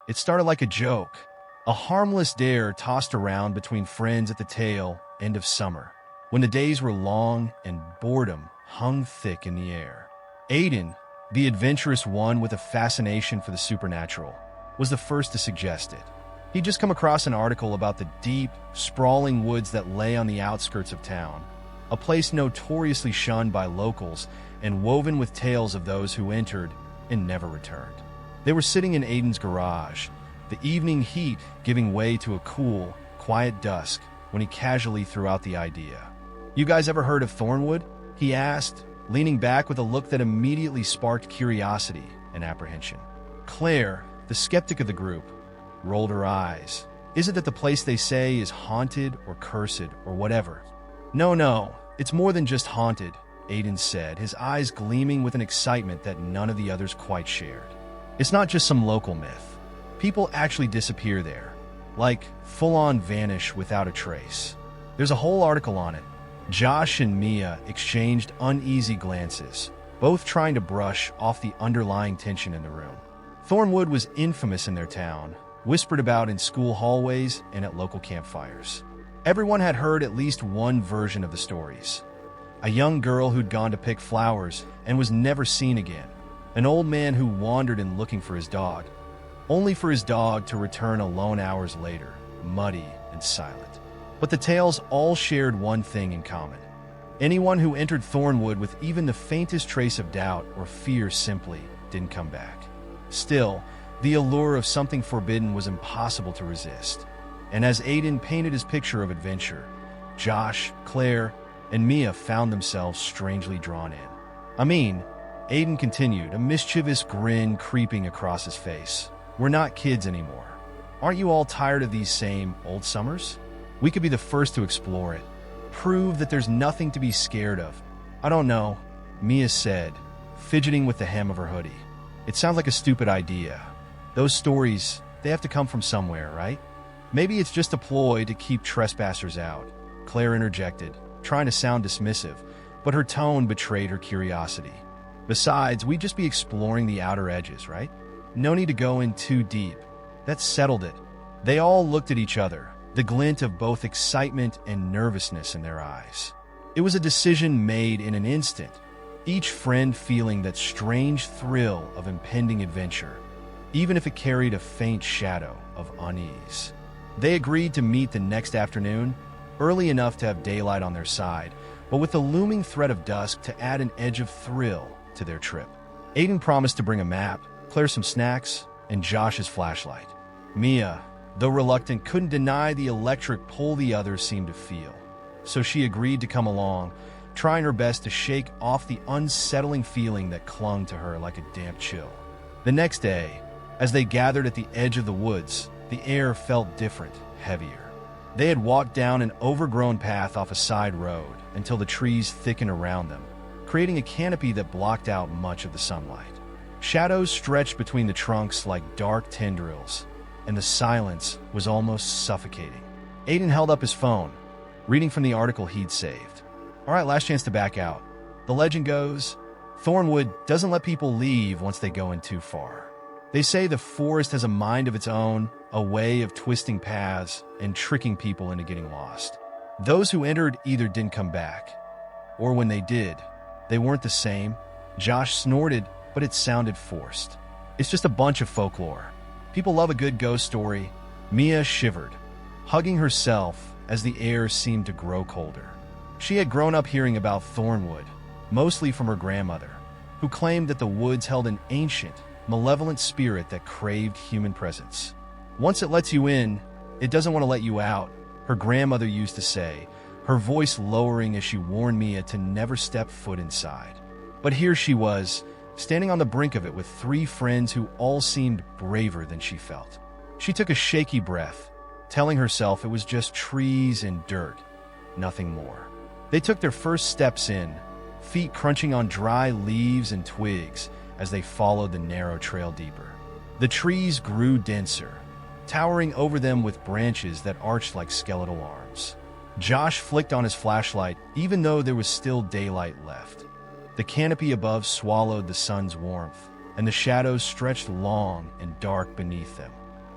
It started like a joke, a harmless dare tossed around between friends at the tail end of summer, when the days were long and boredom hung thick in the air. Aiden, the adventurous one with a fascination for the supernatural, was the first to suggest it. He'd just come across an article about the deep, sprawling woods that lay on the outskirts of town, a place notoriously shunned by locals and woven with tales of those who entered and never returned. They were sitting in Aiden's garage, the evening heat giving way to a cool, quiet dusk, when he casually threw out the idea. "You guys ever heard of Thornwood?" he asked, leaning back with a look that immediately sparked curiosity and apprehension. Claire, the skeptic of the group, rolled her eyes. "Is it that the place they say is haunted or cursed or whatever?" No, it's more than just haunted," Aiden said, his eyes gleaming with an excitement that none of the others quite shared. "It's not just some local myth. People actually disappear there, like full-on vanish without a trace. There's a whole article on it." Josh and Mia exchanged uneasy glances, both trying to brush off the underlying tension in the room. Thornwood was infamous in their town, whispered about in school hallways and at local campfires. Everyone had heard at least one version of the stories. A young girl who'd gone to pick flowers and was never seen again. An old man who wandered in looking for his dog, only for his dog to return alone hours later, muddy and silent. But the tales all shared one thing in common. Anyone who entered Thornwood with even the faintest trace of doubt or fear simply didn't come back. Still, the allure of something forbidden was impossible to resist. And as Aiden painted his picture of adventure, Josh, Claire, and Mia found themselves strangely drawn in. Aiden continued, a mischievous grin creeping across his face. "We're not kids anymore. Aren't you all tired of these same old summers? We could be the first to explore it. Prove that there's nothing to be scared of." "I don't know," Mia said, fidgeting with the hem of her hoodie. "It sounds like a stupid idea. Those stories, they have to come from somewhere, right? Maybe it's just a ploy to keep trespassers out," Claire interjected, trying to sound dismissive, but her tone betrayed her curiosity. "Besides, we'd just be exploring the outer edges, right? No need to go in too deep. That settled it." They all looked at each other, the glint of both excitement and nervousness in their eyes. It was a decision made in an instant, each friend feeling that strange thrill of impending adventure, even if it carried a faint shadow of unease. They agreed to meet the next afternoon, early enough to have daylight on their side, but with the looming threat of dusk to add an edge of thrill to their trip. Aiden promised to bring a map, Claire some snacks, and Josh his flashlight. Mia, though reluctant, couldn't deny the electric pull the others seemed to feel, so she agreed to come along, trying her best to shake off the unsettling feeling that clung to her like a damp chill. The next day, as they gathered at the edge of the woods, the air felt different, heavier. They had walked down an overgrown path off a side road until the trees thickened around them, creating a canopy that blocked out much of the sunlight. Shadows stretched between the trunks like dark tendrils, and the silence was almost suffocating. Aiden held up his phone, reading from the article he'd saved. "All right, last chance to back out. The legend goes, Thornwood doesn't let people leave once they go in too far. They say the forest has a mind of its own, a way of twisting paths and tricking people into getting lost. Those who entered either didn't come back, or when they did, they weren't the same." Josh snorted, but it sounded forced. "It's just a bunch of folklore. People love a good ghost story." Mia shivered, hugging herself as the air seemed to grow colder. She had grown up hearing about Thornwood, mostly from her grandmother, who claimed that the woods held an ancient, malevolent spirit that craved human presence. "Once it lets you in, it doesn't want to let you out," her grandmother used to say, her voice lowering as she warned Mia to never step foot inside. But here she was, standing on the brink of it with three friends who all seemed braver than she felt. She took a shaky breath, telling herself it was just trees and dirt, nothing more. They took their first steps in, feet crunching on dry leaves and twigs as they followed the narrow trail deeper. The trees grew denser, towering over them with branches that arched like skeletal arms. Josh flicked on his flashlight, even though there was still daylight left. The canopy above swallowed the sun's warmth, and the shadows stretched long and dark beneath them.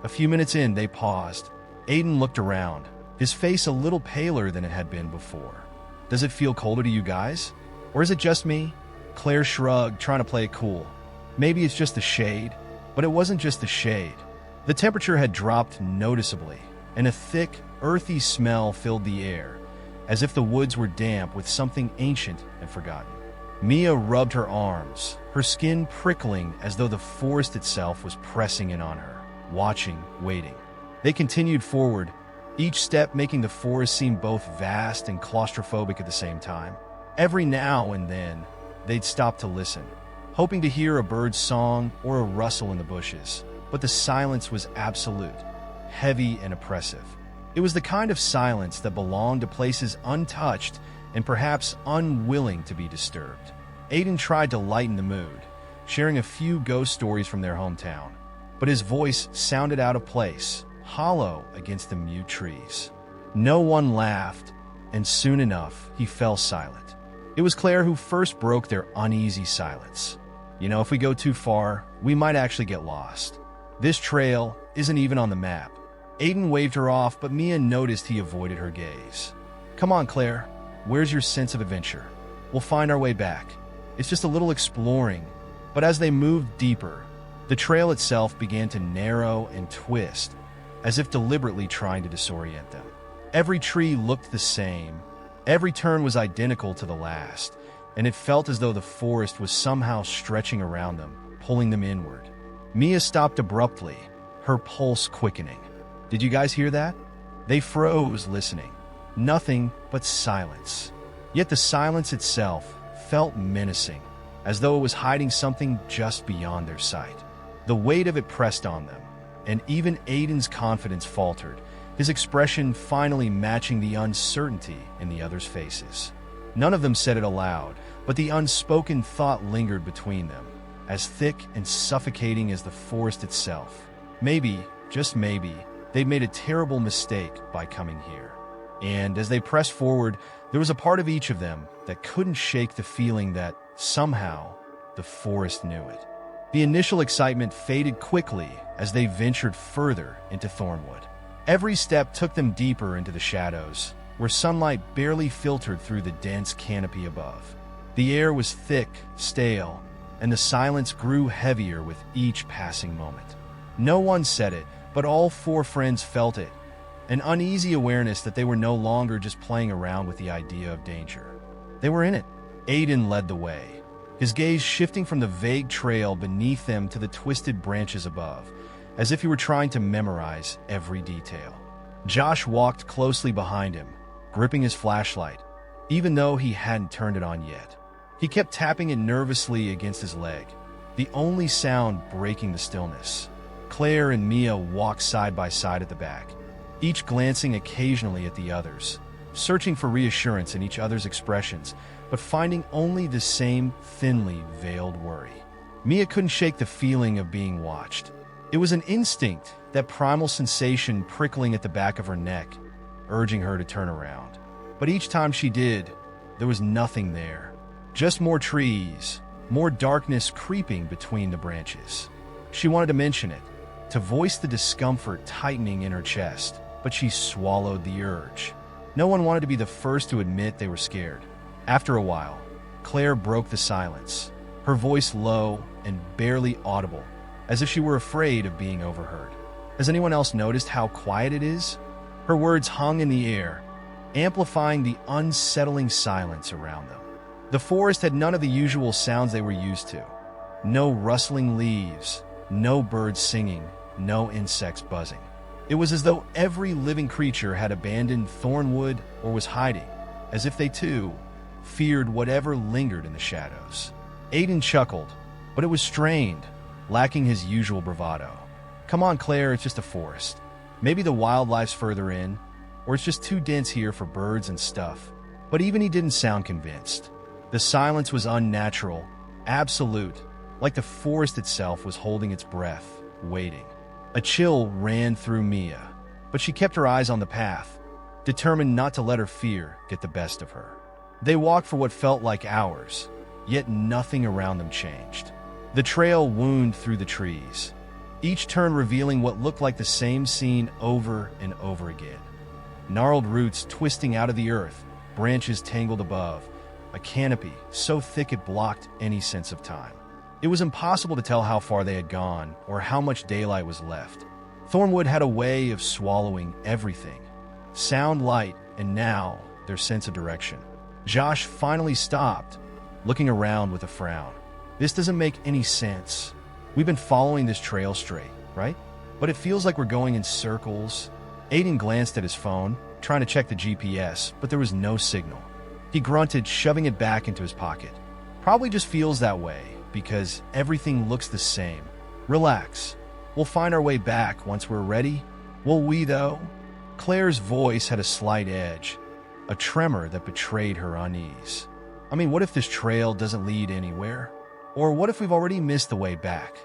A few minutes in, they paused. Aiden looked around, his face a little paler than it had been before. Does it feel colder to you guys? Or is it just me? Claire shrugged, trying to play it cool. Maybe it's just the shade. But it wasn't just the shade. The temperature had dropped noticeably, and a thick, earthy smell filled the air, as if the woods were damp with something ancient and forgotten. Mia rubbed her arms, her skin prickling as though the forest itself was pressing in on her, watching, waiting. They continued forward, each step making the forest seem both vast and claustrophobic at the same time. Every now and then, they'd stop to listen, hoping to hear a bird's song or a rustle in the bushes. But the silence was absolute, heavy and oppressive. It was the kind of silence that belonged to places untouched and perhaps unwilling to be disturbed. Aiden tried to lighten the mood, sharing a few ghost stories from their hometown, but his voice sounded out of place, hollow against the mute trees. No one laughed, and soon enough, he fell silent. It was Claire who first broke their uneasy silence. You know, if we go too far, we might actually get lost. This trail isn't even on the map. Aiden waved her off, but Mia noticed he avoided her gaze. Come on, Claire. Where's your sense of adventure? We'll find our way back. It's just a little exploring. But as they moved deeper, the trail itself began to narrow and twist, as if deliberately trying to disorient them. Every tree looked the same. Every turn was identical to the last, and it felt as though the forest was somehow stretching around them, pulling them inward. Mia stopped abruptly, her pulse quickening. Did you guys hear that? They froze, listening. Nothing but silence. Yet the silence itself felt menacing, as though it was hiding something just beyond their sight. The weight of it pressed on them, and even Aiden's confidence faltered, his expression finally matching the uncertainty in the others' faces. None of them said it aloud, but the unspoken thought lingered between them, as thick and suffocating as the forest itself. Maybe, just maybe, they'd made a terrible mistake by coming here. And as they pressed forward, there was a part of each of them that couldn't shake the feeling that, somehow, the forest knew it. The initial excitement faded quickly as they ventured further into Thornwood. Every step took them deeper into the shadows, where sunlight barely filtered through the dense canopy above. The air was thick, stale, and the silence grew heavier with each passing moment. No one said it, but all four friends felt it, an uneasy awareness that they were no longer just playing around with the idea of danger. They were in it. Aiden led the way, his gaze shifting from the vague trail beneath them to the twisted branches above, as if he were trying to memorize every detail. Josh walked closely behind him, gripping his flashlight, even though he hadn't turned it on yet. He kept tapping it nervously against his leg, the only sound breaking the stillness. Claire and Mia walked side by side at the back, each glancing occasionally at the others, searching for reassurance in each other's expressions, but finding only the same thinly veiled worry. Mia couldn't shake the feeling of being watched. It was an instinct, that primal sensation prickling at the back of her neck, urging her to turn around. But each time she did, there was nothing there. Just more trees, more darkness creeping between the branches. She wanted to mention it, to voice the discomfort tightening in her chest, but she swallowed the urge. No one wanted to be the first to admit they were scared. After a while, Claire broke the silence, her voice low and barely audible, as if she were afraid of being overheard. Has anyone else noticed how quiet it is? Her words hung in the air, amplifying the unsettling silence around them. The forest had none of the usual sounds they were used to. No rustling leaves, no birds singing, no insects buzzing. It was as though every living creature had abandoned Thornwood or was hiding, as if they too feared whatever lingered in the shadows. Aiden chuckled, but it was strained, lacking his usual bravado. Come on, Claire, it's just a forest. Maybe the wildlife's further in, or it's just too dense here for birds and stuff. But even he didn't sound convinced. The silence was unnatural, absolute, like the forest itself was holding its breath, waiting. A chill ran through Mia, but she kept her eyes on the path, determined not to let her fear get the best of her. They walked for what felt like hours, yet nothing around them changed. The trail wound through the trees, each turn revealing what looked like the same scene over and over again. Gnarled roots twisting out of the earth, branches tangled above, a canopy so thick it blocked any sense of time. It was impossible to tell how far they had gone or how much daylight was left. Thornwood had a way of swallowing everything. Sound, light, and now their sense of direction. Josh finally stopped, looking around with a frown. This doesn't make any sense. We've been following this trail straight, right? But it feels like we're going in circles. Aiden glanced at his phone, trying to check the GPS, but there was no signal. He grunted, shoving it back into his pocket. Probably just feels that way, because everything looks the same. Relax. We'll find our way back once we're ready. Will we, though? Claire's voice had a slight edge, a tremor that betrayed her unease. I mean, what if this trail doesn't lead anywhere? Or what if we've already missed the way back?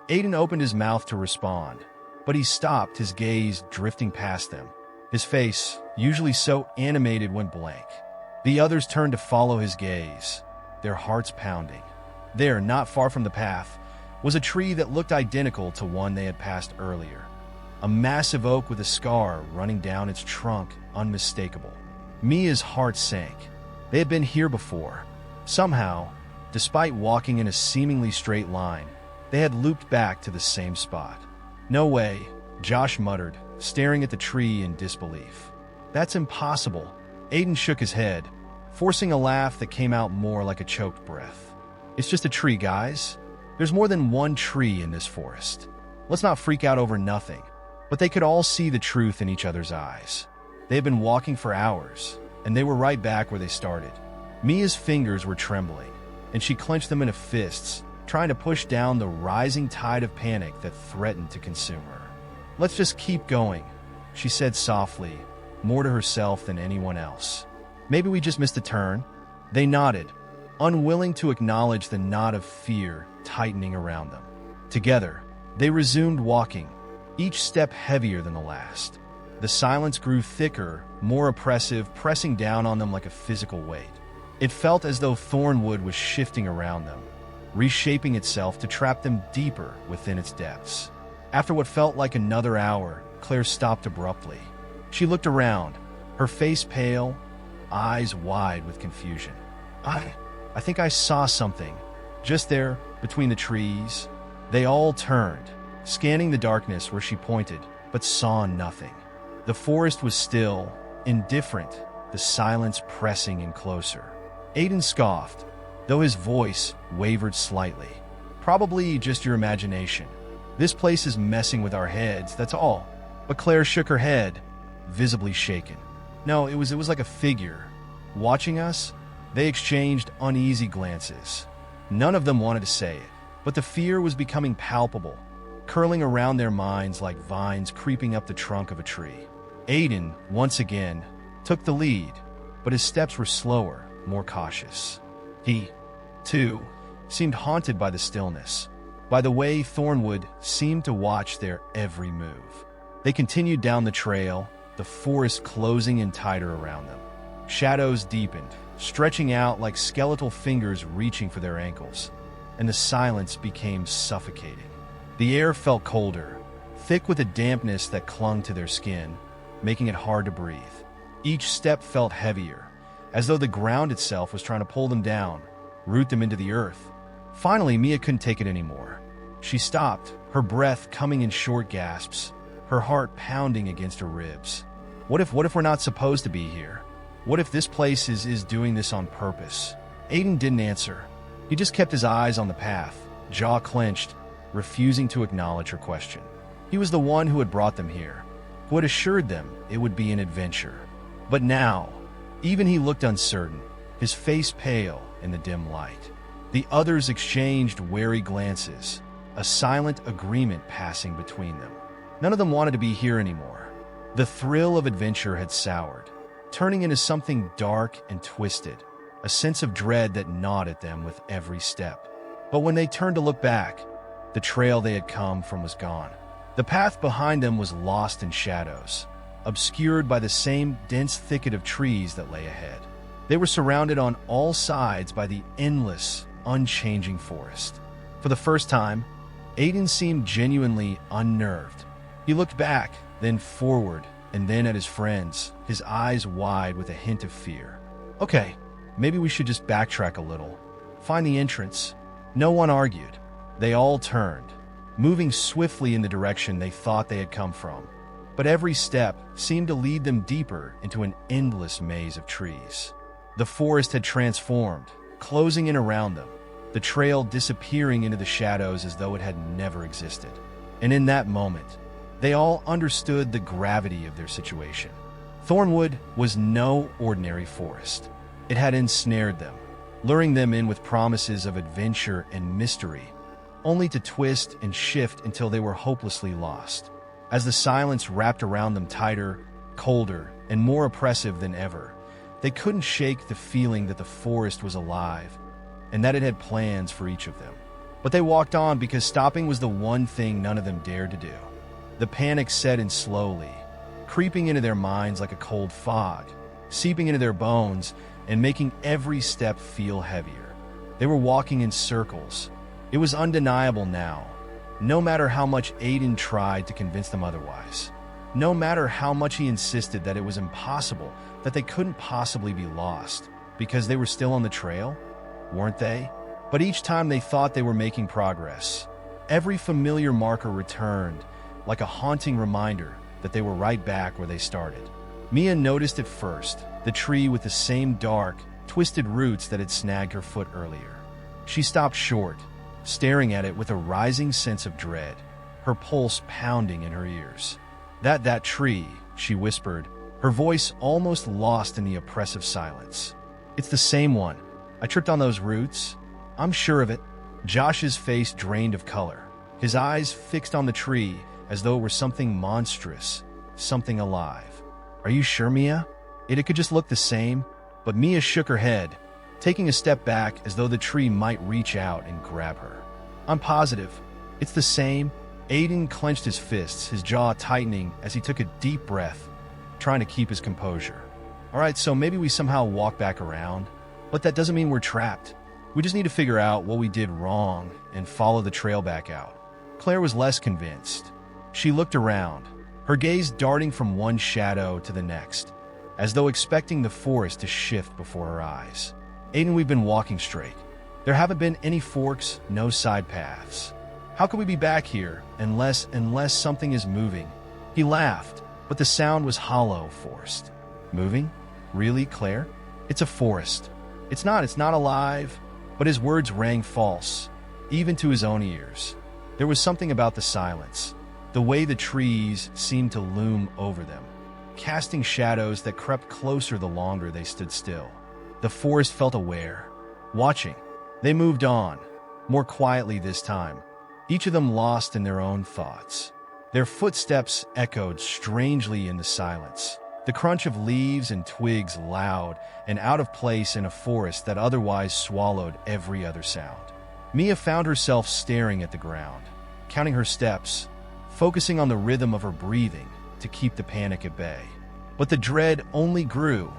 Aiden opened his mouth to respond, but he stopped, his gaze drifting past them. His face, usually so animated, went blank. The others turned to follow his gaze, their hearts pounding. There, not far from the path, was a tree that looked identical to one they had passed earlier. A massive oak with a scar running down its trunk, unmistakable. Mia's heart sank. They had been here before. Somehow, despite walking in a seemingly straight line, they had looped back to the same spot. No way, Josh muttered, staring at the tree in disbelief. That's impossible. Aiden shook his head, forcing a laugh that came out more like a choked breath. It's just a tree, guys. There's more than one tree in this forest. Let's not freak out over nothing. But they could all see the truth in each other's eyes. They had been walking for hours, and they were right back where they started. Mia's fingers were trembling, and she clenched them into fists, trying to push down the rising tide of panic that threatened to consume her. Let's just keep going, she said softly, more to herself than anyone else. Maybe we just missed a turn. They nodded, unwilling to acknowledge the knot of fear tightening around them. Together, they resumed walking, each step heavier than the last. The silence grew thicker, more oppressive, pressing down on them like a physical weight. It felt as though Thornwood was shifting around them, reshaping itself to trap them deeper within its depths. After what felt like another hour, Claire stopped abruptly. She looked around, her face pale, eyes wide with confusion. I think I saw something. Just there, between the trees. They all turned, scanning the darkness where she pointed, but saw nothing. The forest was still, indifferent, the silence pressing in closer. Aiden scoffed, though his voice wavered slightly. Probably just your imagination. This place is messing with our heads, that's all. But Claire shook her head, visibly shaken. No, it was like a figure. Watching us, they exchanged uneasy glances. None of them wanted to say it, but the fear was becoming palpable, curling around their minds like vines creeping up the trunk of a tree. Aiden, once again, took the lead, but his steps were slower, more cautious. He, too, seemed haunted by the stillness, by the way Thornwood seemed to watch their every move. They continued down the trail, the forest closing in tighter around them. Shadows deepened, stretching out like skeletal fingers reaching for their ankles, and the silence became suffocating. The air felt colder, thick with a dampness that clung to their skin, making it hard to breathe. Each step felt heavier, as though the ground itself was trying to pull them down, root them into the earth. Finally, Mia couldn't take it anymore. She stopped, her breath coming in short gasps, her heart pounding against her ribs. What if we're not supposed to be here? What if this place is doing this on purpose? Aiden didn't answer. He just kept his eyes on the path, jaw clenched, refusing to acknowledge her question. He was the one who had brought them here, who had assured them it would be an adventure. But now, even he looked uncertain, his face pale in the dim light. The others exchanged wary glances, a silent agreement passing between them. None of them wanted to be here anymore. The thrill of adventure had soured, turning into something dark and twisted, a sense of dread that gnawed at them with every step. But when they turned to look back, the trail they had come from was gone. The path behind them was lost in shadows, obscured by the same dense thicket of trees that lay ahead. They were surrounded on all sides by the endless, unchanging forest. For the first time, Aiden seemed genuinely unnerved. He looked back, then forward, and then at his friends, his eyes wide with a hint of fear. Okay, maybe we should just backtrack a little. Find the entrance. No one argued. They all turned, moving swiftly in the direction they thought they had come from. But every step seemed to lead them deeper into an endless maze of trees. The forest had transformed, closing in around them, the trail disappearing into the shadows as though it had never existed. And in that moment, they all understood the gravity of their situation. Thornwood was no ordinary forest. It had ensnared them, luring them in with promises of adventure and mystery, only to twist and shift until they were hopelessly lost. As the silence wrapped around them tighter, colder, and more oppressive than ever, they couldn't shake the feeling that the forest was alive and that it had plans for each of them. But they walked on because stopping was the one thing none of them dared to do. The panic set in slowly, creeping into their minds like a cold fog, seeping into their bones and making every step feel heavier. They were walking in circles. It was undeniable now, no matter how much Aiden tried to convince them otherwise. No matter how much he insisted that it was impossible, that they couldn't possibly be lost, because they were still on the trail, weren't they? But each time they thought they were making progress, every familiar marker returned, like a haunting reminder that they were right back where they started. Mia noticed it first, the tree with the same dark, twisted roots that had snagged her foot earlier. She stopped short, staring at it with a rising sense of dread, her pulse pounding in her ears. That tree, she whispered, her voice almost lost in the oppressive silence. It's the same one. I tripped on those roots. I'm sure of it. Josh's face drained of color, his eyes fixed on the tree as though it were something monstrous, something alive. Are you sure, Mia? It could just look the same. But Mia shook her head, taking a step back as though the tree might reach out and grab her. I'm positive. It's the same. Aiden clenched his fists, his jaw tightening as he took a deep breath, trying to keep his composure. All right, so maybe we somehow walk back around, but that doesn't mean we're trapped. We just need to figure out what we did wrong and follow the trail back out. Claire was less convinced. She looked around, her gaze darting from one shadow to the next, as though expecting the forest to shift before her eyes. Aiden, we've been walking straight. There haven't been any forks, no side paths. How could we be back here unless something is moving? He laughed, but the sound was hollow, forced. Moving? Really, Claire? It's a forest. It's not alive. But his words rang false, even to his own ears. There was something about the silence, the way the trees seemed to loom over them, casting shadows that crept closer the longer they stood still. The forest felt aware, watching. They moved on, more quietly this time, each of them lost in their own thoughts. Their footsteps echoed strangely in the silence, the crunch of leaves and twigs loud and out of place in a forest that otherwise swallowed every other sound. Mia found herself staring at the ground, counting her steps, focusing on the rhythm of her breathing to keep the panic at bay. But the dread only grew,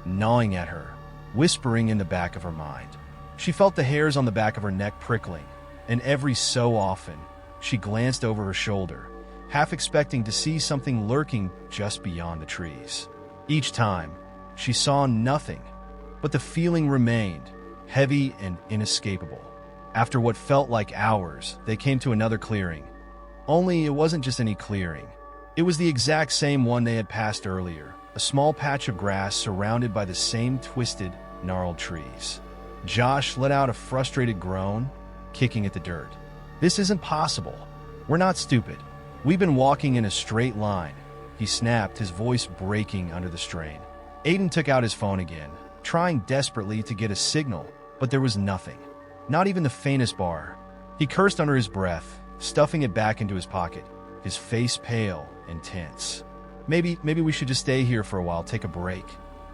gnawing at her, whispering in the back of her mind. She felt the hairs on the back of her neck prickling, and every so often, she glanced over her shoulder, half expecting to see something lurking just beyond the trees. Each time, she saw nothing, but the feeling remained, heavy and inescapable. After what felt like hours, they came to another clearing. Only it wasn't just any clearing. It was the exact same one they had passed earlier, a small patch of grass surrounded by the same twisted, gnarled trees. Josh let out a frustrated groan, kicking at the dirt. This isn't possible. We're not stupid. We've been walking in a straight line, he snapped, his voice breaking under the strain. Aiden took out his phone again, trying desperately to get a signal, but there was nothing. Not even the faintest bar. He cursed under his breath, stuffing it back into his pocket, his face pale and tense. Maybe we should just stay here for a while, take a break.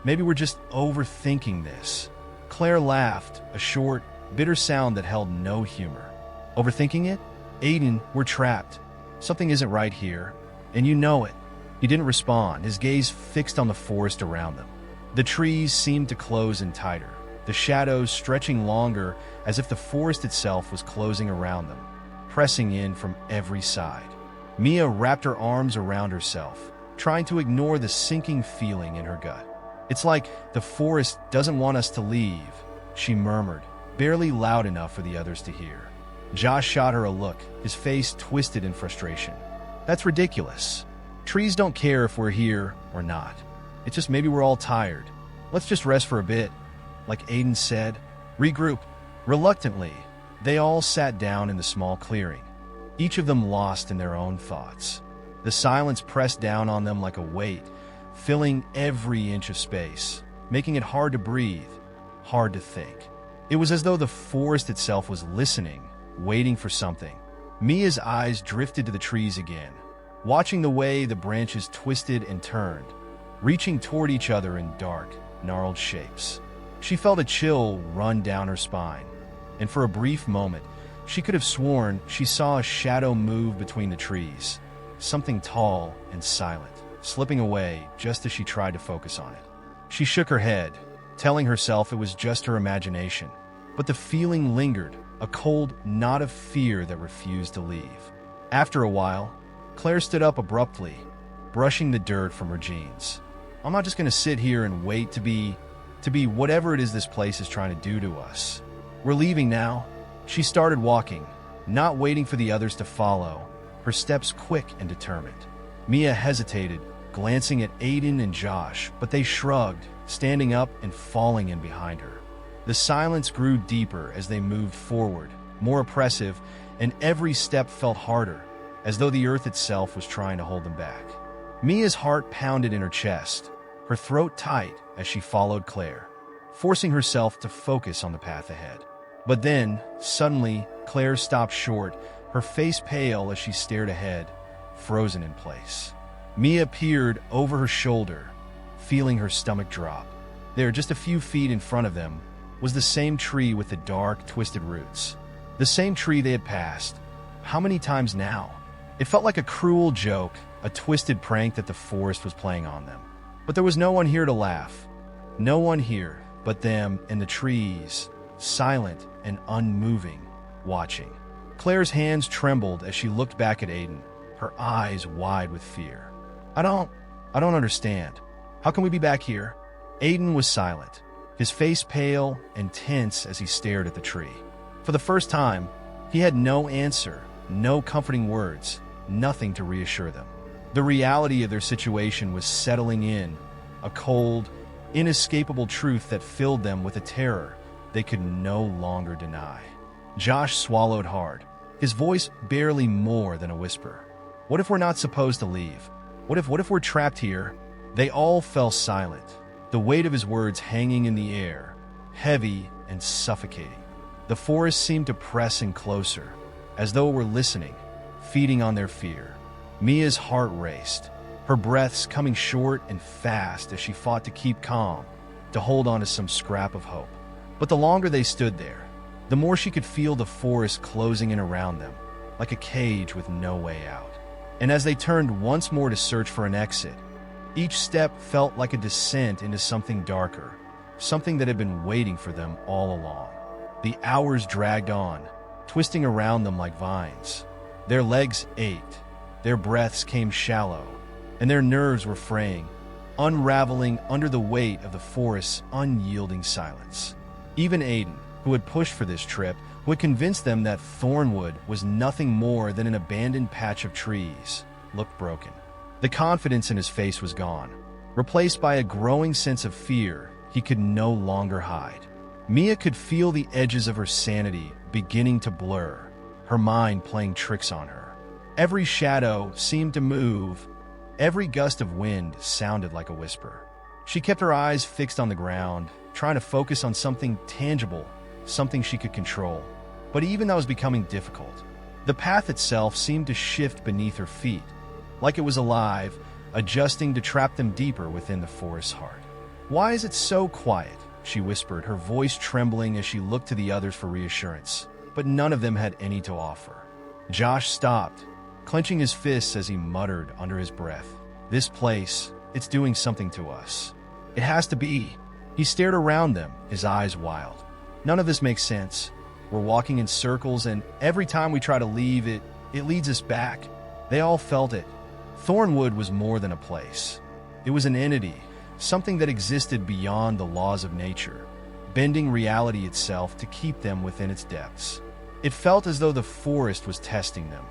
Maybe we're just overthinking this. Claire laughed, a short, bitter sound that held no humor. Overthinking it? Aiden, we're trapped. Something isn't right here, and you know it. He didn't respond, his gaze fixed on the forest around them. The trees seemed to close in tighter, the shadows stretching longer as if the forest itself was closing around them. pressing in from every side. Mia wrapped her arms around herself, trying to ignore the sinking feeling in her gut. "It's like the forest doesn't want us to leave," she murmured, barely loud enough for the others to hear. Josh shot her a look, his face twisted in frustration. "That's ridiculous. Trees don't care if we're here or not. It's just maybe we're all tired. Let's just rest for a bit," like Aiden said. "Regroup." Reluctantly, they all sat down in the small clearing, each of them lost in their own thoughts. The silence pressed down on them like a weight, filling every inch of space, making it hard to breathe, hard to think. It was as though the forest itself was listening, waiting for something. Mia's eyes drifted to the trees again, watching the way the branches twisted and turned, reaching toward each other in dark, gnarled shapes. She felt a chill run down her spine, and for a brief moment, she could have sworn she saw a shadow move between the trees, something tall and silent, slipping away just as she tried to focus on it. She shook her head, telling herself it was just her imagination, but the feeling lingered, a cold knot of fear that refused to leave. After a while, Claire stood up abruptly, brushing the dirt from her jeans. "I'm not just going to sit here and wait to be whatever it is this place is trying to do to us. We're leaving now." She started walking, not waiting for the others to follow, her steps quick and determined. Mia hesitated, glancing at Aiden and Josh, but they shrugged, standing up and falling in behind her. The silence grew deeper as they moved forward, more oppressive, and every step felt harder, as though the earth itself was trying to hold them back. Mia's heart pounded in her chest, her throat tight as she followed Claire, forcing herself to focus on the path ahead. But then, suddenly, Claire stopped short, her face pale as she stared ahead, frozen in place. Mia peered over her shoulder, feeling her stomach drop. There, just a few feet in front of them, was the same tree with the dark, twisted roots. The same tree they had passed. How many times now? It felt like a cruel joke, a twisted prank that the forest was playing on them. But there was no one here to laugh. No one here but them and the trees, silent and unmoving, watching. Claire's hands trembled as she looked back at Aiden, her eyes wide with fear. I don't understand. How can we be back here?" Aiden was silent, his face pale and tense as he stared at the tree. For the first time, he had no answer, no comforting words, nothing to reassure them. The reality of their situation was settling in, a cold, inescapable truth that filled them with a terror they could no longer deny. Josh swallowed hard, his voice barely more than a whisper. "What if we're not supposed to leave? What if we're trapped here?" They all fell silent, the weight of his words hanging in the air, heavy and suffocating. The forest seemed to press in closer, as though it were listening, feeding on their fear. Mia's heart raced, her breaths coming short and fast as she fought to keep calm, to hold on to some scrap of hope. But the longer they stood there, the more she could feel the forest closing in around them, like a cage with no way out. And as they turned once more to search for an exit, each step felt like a descent into something darker, something that had been waiting for them all along. The hours dragged on, twisting around them like vines. Their legs ached, their breaths came shallow, and their nerves were fraying, unraveling under the weight of the forest's unyielding silence. Even Aiden, who had pushed for this trip, who had convinced them that Thornwood was nothing more than an abandoned patch of trees, looked broken. The confidence in his face was gone, replaced by a growing sense of fear he could no longer hide. Mia could feel the edges of her sanity beginning to blur, her mind playing tricks on her. Every shadow seemed to move, every gust of wind sounded like a whisper. She kept her eyes fixed on the ground, trying to focus on something tangible, something she could control. But even that was becoming difficult. The path itself seemed to shift beneath her feet, like it was alive, adjusting to trap them deeper within the forest's heart. "Why is it so quiet?" she whispered, her voice trembling as she looked to the others for reassurance. But none of them had any to offer. Josh stopped, clenching his fists as he muttered under his breath, "This place, it's doing something to us. It has to be." He stared around them, his eyes wild. "None of this makes sense. We're walking in circles, and every time we try to leave, it leads us back. They all felt it. Thornwood was more than a place. It was an entity, something that existed beyond the laws of nature, bending reality itself to keep them within its depths. It felt as though the forest was testing them,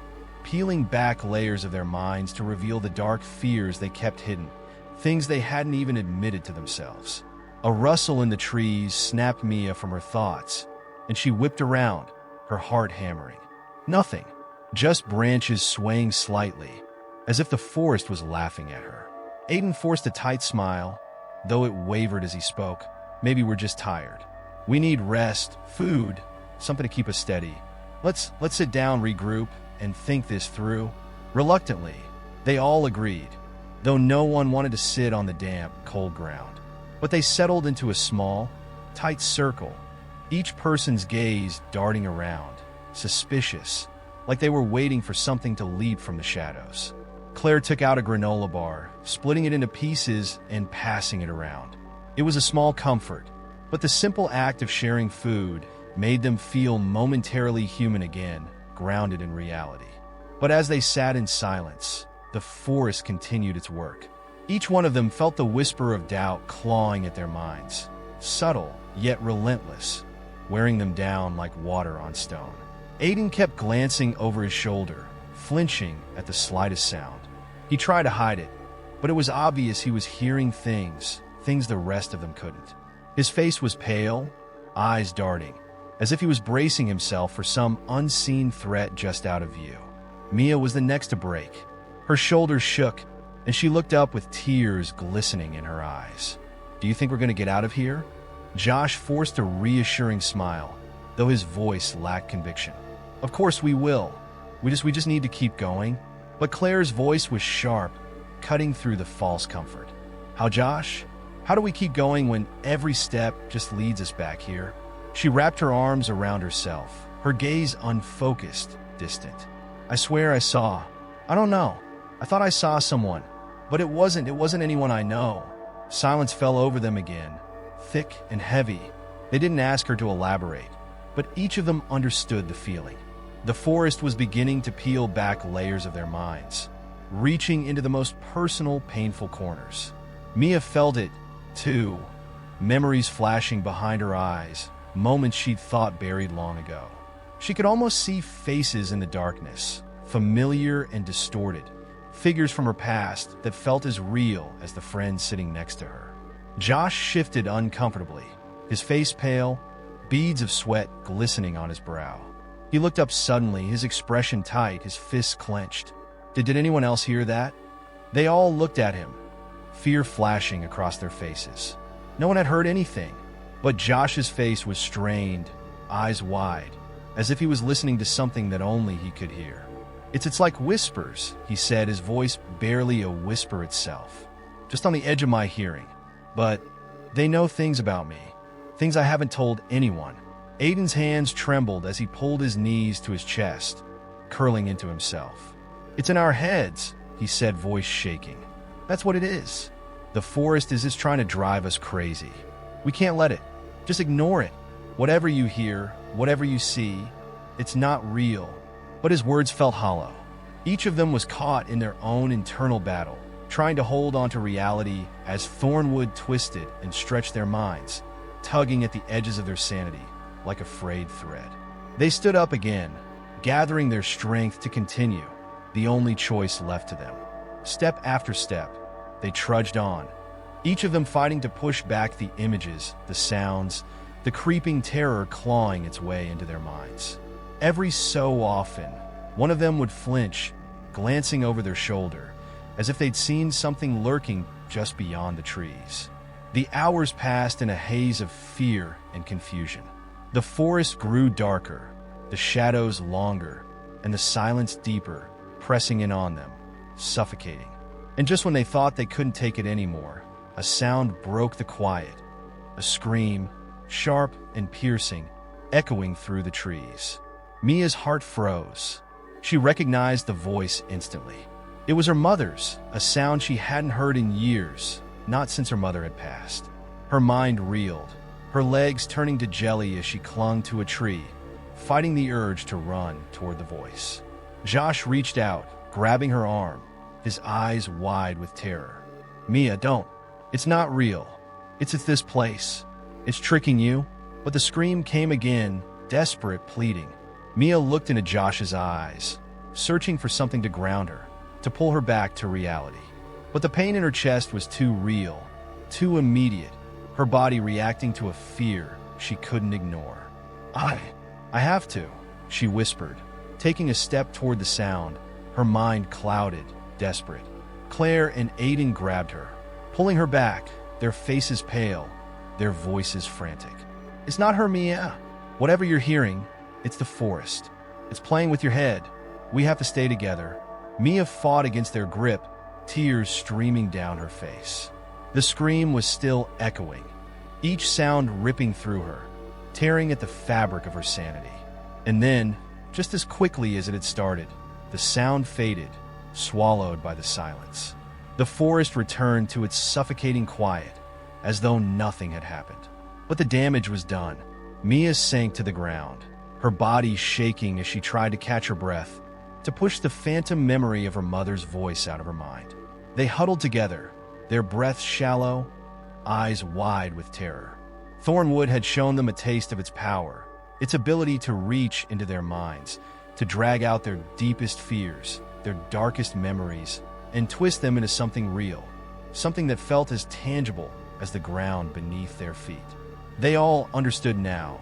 peeling back layers of their minds to reveal the dark fears they kept hidden, things they hadn't even admitted to themselves. A rustle in the trees snapped Mia from her thoughts, and she whipped around, her heart hammering. Nothing, just branches swaying slightly, as if the forest was laughing at her. Aiden forced a tight smile, though it wavered as he spoke. Maybe we're just tired. We need rest, food, something to keep us steady. Let's sit down, regroup, and think this through. Reluctantly, they all agreed, though no one wanted to sit on the damp, cold ground. But they settled into a small, tight circle, each person's gaze darting around, suspicious, like they were waiting for something to leap from the shadows. Claire took out a granola bar, splitting it into pieces and passing it around. It was a small comfort, but the simple act of sharing food made them feel momentarily human again, grounded in reality. But as they sat in silence, the forest continued its work. Each one of them felt the whisper of doubt clawing at their minds, subtle yet relentless, wearing them down like water on stone. Aiden kept glancing over his shoulder, flinching at the slightest sound. He tried to hide it, but it was obvious he was hearing things the rest of them couldn't. His face was pale, eyes darting, as if he was bracing himself for some unseen threat just out of view. Mia was the next to break. Her shoulders shook, and she looked up with tears glistening in her eyes. "Do you think we're going to get out of here?" Josh forced a reassuring smile, though his voice lacked conviction. "Of course we will. We just need to keep going." But Claire's voice was sharp, cutting through the false comfort. "How, Josh? How do we keep going when every step just leads us back here?" She wrapped her arms around herself, her gaze unfocused, distant. "I swear I saw. I don't know. I thought I saw someone, but it wasn't anyone I know." Silence fell over them again, thick and heavy. They didn't ask her to elaborate, but each of them understood the feeling. The forest was beginning to peel back layers of their minds, reaching into the most personal, painful corners. Mia felt it, too, memories flashing behind her eyes, moments she'd thought buried long ago. She could almost see faces in the darkness, familiar and distorted, figures from her past that felt as real as the friend sitting next to her. Josh shifted uncomfortably, his face pale, beads of sweat glistening on his brow. He looked up suddenly, his expression tight, his fists clenched. Did anyone else hear that? They all looked at him, fear flashing across their faces. No one had heard anything, but Josh's face was strained, eyes wide, as if he was listening to something that only he could hear. It's like whispers," he said, his voice barely a whisper itself. "Just on the edge of my hearing. But they know things about me, things I haven't told anyone." Aiden's hands trembled as he pulled his knees to his chest, curling into himself. "It's in our heads," he said, voice shaking. "That's what it is. The forest is just trying to drive us crazy. We can't let it. Just ignore it. Whatever you hear, whatever you see, it's not real." But his words felt hollow. Each of them was caught in their own internal battle, trying to hold on to reality as Thornwood twisted and stretched their minds, tugging at the edges of their sanity like a frayed thread. They stood up again, gathering their strength to continue, the only choice left to them. Step after step, they trudged on, each of them fighting to push back the images, the sounds, the creeping terror clawing its way into their minds. Every so often, one of them would flinch, glancing over their shoulder, as if they'd seen something lurking just beyond the trees. The hours passed in a haze of fear and confusion. The forest grew darker, the shadows longer, and the silence deeper, pressing in on them, suffocating. And just when they thought they couldn't take it anymore, a sound broke the quiet, a scream, sharp and piercing, echoing through the trees. Mia's heart froze. She recognized the voice instantly. It was her mother's, a sound she hadn't heard in years, not since her mother had passed. Her mind reeled, her legs turning to jelly as she clung to a tree, fighting the urge to run toward the voice. Josh reached out, grabbing her arm, his eyes wide with terror. "Mia, don't. It's not real. It's at this place. It's tricking you." But the scream came again, desperate, pleading. Mia looked into Josh's eyes, searching for something to ground her, to pull her back to reality. But the pain in her chest was too real, too immediate, her body reacting to a fear she couldn't ignore. I have to," she whispered, taking a step toward the sound, her mind clouded, desperate. Claire and Aiden grabbed her, pulling her back, their faces pale, their voices frantic. "It's not her, Mia. Whatever you're hearing, it's the forest. It's playing with your head. We have to stay together." Mia fought against their grip, tears streaming down her face. The scream was still echoing, each sound ripping through her, tearing at the fabric of her sanity. And then, just as quickly as it had started, the sound faded, swallowed by the silence. The forest returned to its suffocating quiet, as though nothing had happened. But the damage was done. Mia sank to the ground, her body shaking as she tried to catch her breath, to push the phantom memory of her mother's voice out of her mind. They huddled together, their breaths shallow, eyes wide with terror. Thornwood had shown them a taste of its power, its ability to reach into their minds, to drag out their deepest fears, their darkest memories, and twist them into something real, something that felt as tangible as the ground beneath their feet. They all understood now,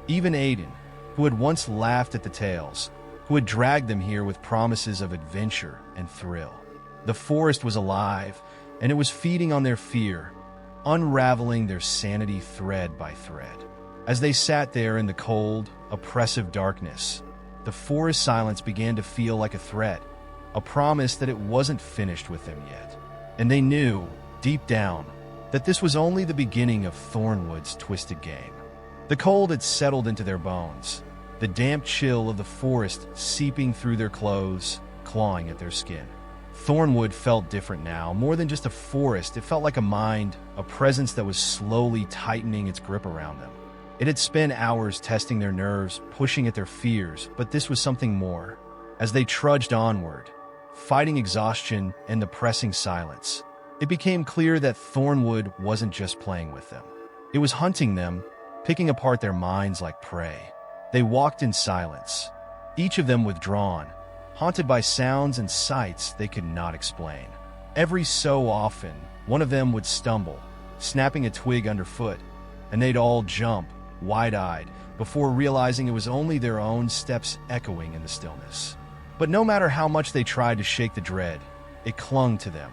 even Aiden, who had once laughed at the tales, who had dragged them here with promises of adventure and thrill. The forest was alive, and it was feeding on their fear, unraveling their sanity thread by thread. As they sat there in the cold, oppressive darkness, the forest silence began to feel like a threat, a promise that it wasn't finished with them yet. And they knew, deep down, that this was only the beginning of Thornwood's twisted game. The cold had settled into their bones, the damp chill of the forest seeping through their clothes, clawing at their skin. Thornwood felt different now, more than just a forest. It felt like a mind, a presence that was slowly tightening its grip around them. It had spent hours testing their nerves, pushing at their fears, but this was something more. As they trudged onward, fighting exhaustion and the pressing silence, it became clear that Thornwood wasn't just playing with them. It was hunting them, picking apart their minds like prey. They walked in silence, each of them withdrawn, haunted by sounds and sights they could not explain. Every so often, one of them would stumble, snapping a twig underfoot, and they'd all jump, wide-eyed, before realizing it was only their own steps echoing in the stillness. But no matter how much they tried to shake the dread, it clung to them,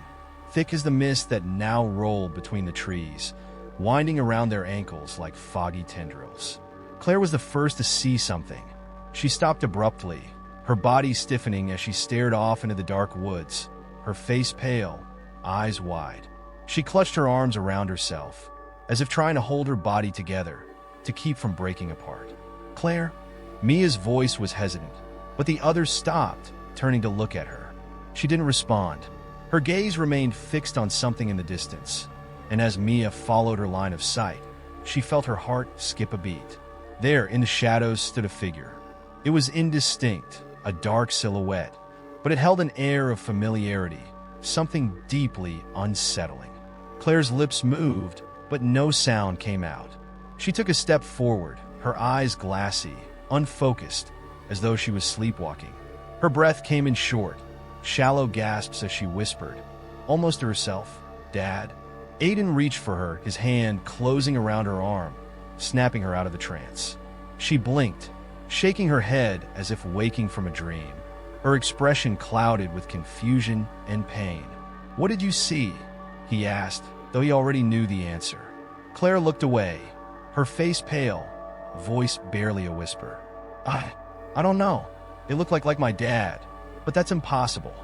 thick as the mist that now rolled between the trees, winding around their ankles like foggy tendrils. Claire was the first to see something. She stopped abruptly, her body stiffening as she stared off into the dark woods, her face pale, eyes wide. She clutched her arms around herself, as if trying to hold her body together, to keep from breaking apart. "Claire?" Mia's voice was hesitant, but the others stopped, turning to look at her. She didn't respond. Her gaze remained fixed on something in the distance, and as Mia followed her line of sight, she felt her heart skip a beat. There, in the shadows, stood a figure. It was indistinct, a dark silhouette, but it held an air of familiarity, something deeply unsettling. Claire's lips moved, but no sound came out. She took a step forward, her eyes glassy, unfocused, as though she was sleepwalking. Her breath came in short, shallow gasps as she whispered, almost to herself, "Dad?" Aiden reached for her, his hand closing around her arm, snapping her out of the trance. She blinked, shaking her head as if waking from a dream, her expression clouded with confusion and pain. "What did you see?" he asked, though he already knew the answer. Claire looked away, her face pale, voice barely a whisper. I don't know. It looked like my dad, but that's impossible.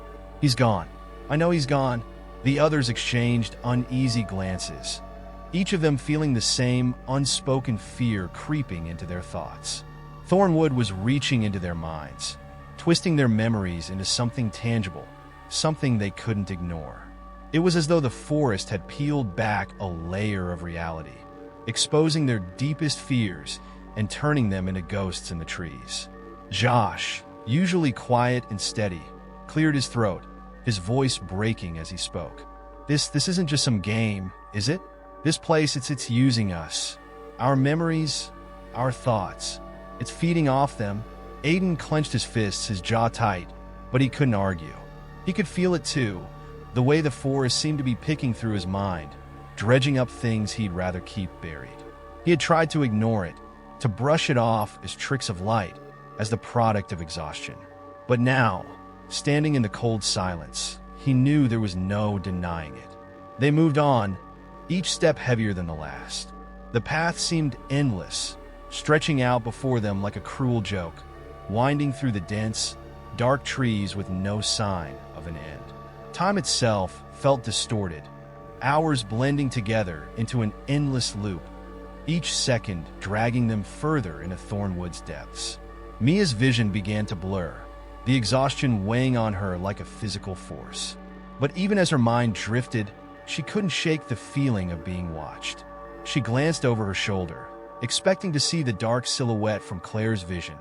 He's gone. I know he's gone." The others exchanged uneasy glances, each of them feeling the same unspoken fear creeping into their thoughts. Thornwood was reaching into their minds, twisting their memories into something tangible, something they couldn't ignore. It was as though the forest had peeled back a layer of reality, exposing their deepest fears and turning them into ghosts in the trees. Josh, usually quiet and steady, cleared his throat, his voice breaking as he spoke. This isn't just some game, is it? This place, it's using us. Our memories, our thoughts. It's feeding off them. Aiden clenched his fists, his jaw tight, but he couldn't argue. He could feel it too, the way the forest seemed to be picking through his mind, dredging up things he'd rather keep buried. He had tried to ignore it, to brush it off as tricks of light, as the product of exhaustion. But now, standing in the cold silence, he knew there was no denying it. They moved on, each step heavier than the last. The path seemed endless, stretching out before them like a cruel joke, winding through the dense, dark trees with no sign of an end. Time itself felt distorted, hours blending together into an endless loop, each second dragging them further into Thornwood's depths. Mia's vision began to blur, the exhaustion weighing on her like a physical force. But even as her mind drifted, she couldn't shake the feeling of being watched. She glanced over her shoulder, expecting to see the dark silhouette from Claire's vision,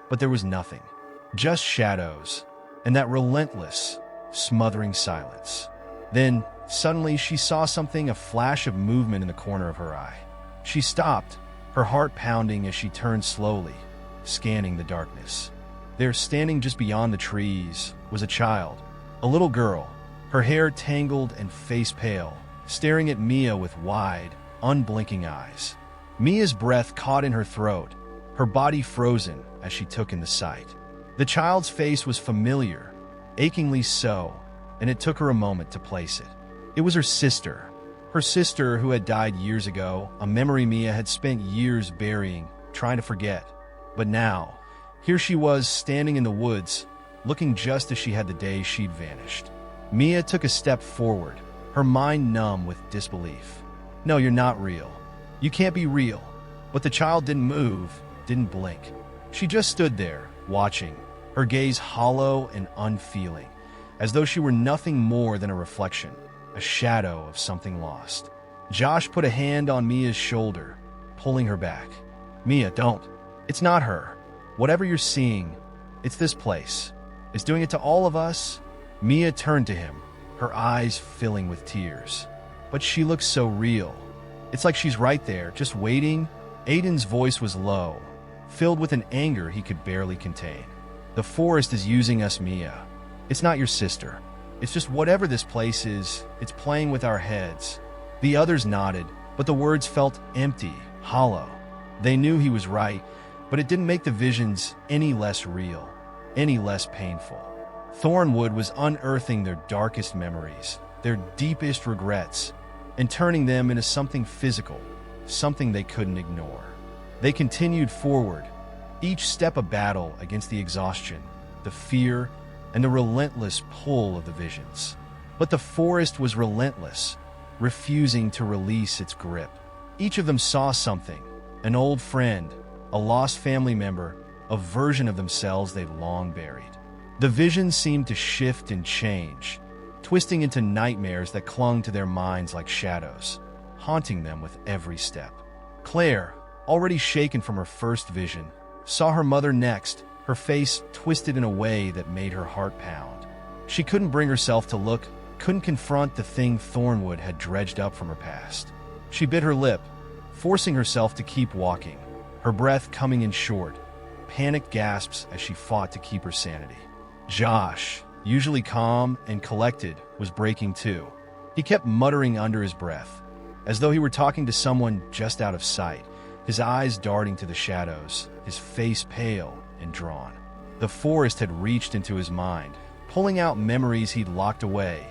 but there was nothing. Just shadows, and that relentless, smothering silence. Then, suddenly, she saw something, a flash of movement in the corner of her eye. She stopped, her heart pounding as she turned slowly, scanning the darkness. There, standing just beyond the trees, was a child, a little girl, her hair tangled and face pale, staring at Mia with wide, unblinking eyes. Mia's breath caught in her throat, her body frozen as she took in the sight. The child's face was familiar, achingly so, and it took her a moment to place it. It was her sister who had died years ago, a memory Mia had spent years burying, trying to forget. But now, here she was standing in the woods, looking just as she had the day she'd vanished. Mia took a step forward, her mind numb with disbelief. No, you're not real. You can't be real. But the child didn't move, didn't blink. She just stood there, watching, her gaze hollow and unfeeling, as though she were nothing more than a reflection, a shadow of something lost. Josh put a hand on Mia's shoulder, pulling her back. Mia, don't. It's not her. Whatever you're seeing, it's this place. It's doing it to all of us. Mia turned to him, her eyes filling with tears. But she looks so real. It's like she's right there, just waiting. Aiden's voice was low, filled with an anger he could barely contain. The forest is using us, Mia. It's not your sister. It's just whatever this place is, it's playing with our heads. The others nodded, but the words felt empty, hollow. They knew he was right, but it didn't make the visions any less real, any less painful. Thornwood was unearthing their darkest memories, their deepest regrets, and turning them into something physical, something they couldn't ignore. They continued forward, each step a battle against the exhaustion, the fear, and the relentless pull of the visions. But the forest was relentless, refusing to release its grip. Each of them saw something, an old friend, a lost family member, a version of themselves they'd long buried. The visions seemed to shift and change, twisting into nightmares that clung to their minds like shadows, haunting them with every step. Claire, already shaken from her first vision, saw her mother next, her face twisted in a way that made her heart pound. She couldn't bring herself to look, couldn't confront the thing Thornwood had dredged up from her past. She bit her lip, forcing herself to keep walking, her breath coming in short, panicked gasps as she fought to keep her sanity. Josh, usually calm and collected, was breaking too. He kept muttering under his breath, as though he were talking to someone just out of sight, his eyes darting to the shadows, his face pale and drawn. The forest had reached into his mind, pulling out memories he'd locked away,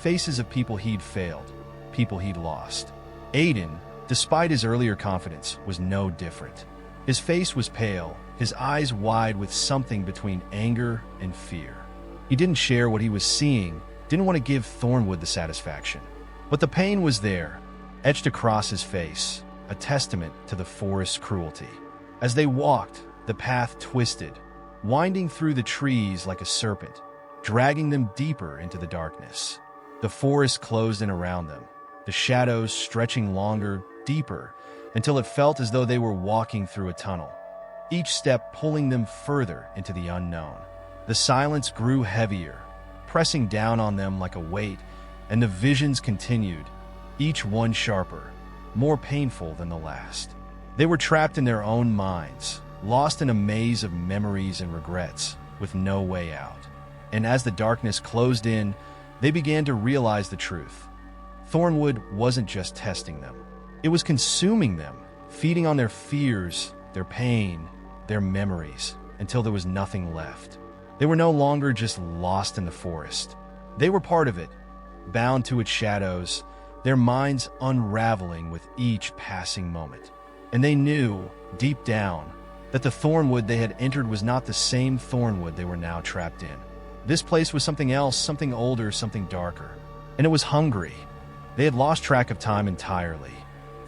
faces of people he'd failed, people he'd lost. Aiden, despite his earlier confidence, was no different. His face was pale, his eyes wide with something between anger and fear. He didn't share what he was seeing, didn't want to give Thornwood the satisfaction. But the pain was there, etched across his face, a testament to the forest's cruelty. As they walked, the path twisted, winding through the trees like a serpent, dragging them deeper into the darkness. The forest closed in around them, the shadows stretching longer, deeper, until it felt as though they were walking through a tunnel, each step pulling them further into the unknown. The silence grew heavier, pressing down on them like a weight, and the visions continued, each one sharper, more painful than the last. They were trapped in their own minds, lost in a maze of memories and regrets, with no way out. And as the darkness closed in, they began to realize the truth. Thornwood wasn't just testing them. It was consuming them, feeding on their fears, their pain, their memories, until there was nothing left. They were no longer just lost in the forest. They were part of it, bound to its shadows, their minds unraveling with each passing moment. And they knew, deep down, that the Thornwood they had entered was not the same Thornwood they were now trapped in. This place was something else, something older, something darker. And it was hungry. They had lost track of time entirely.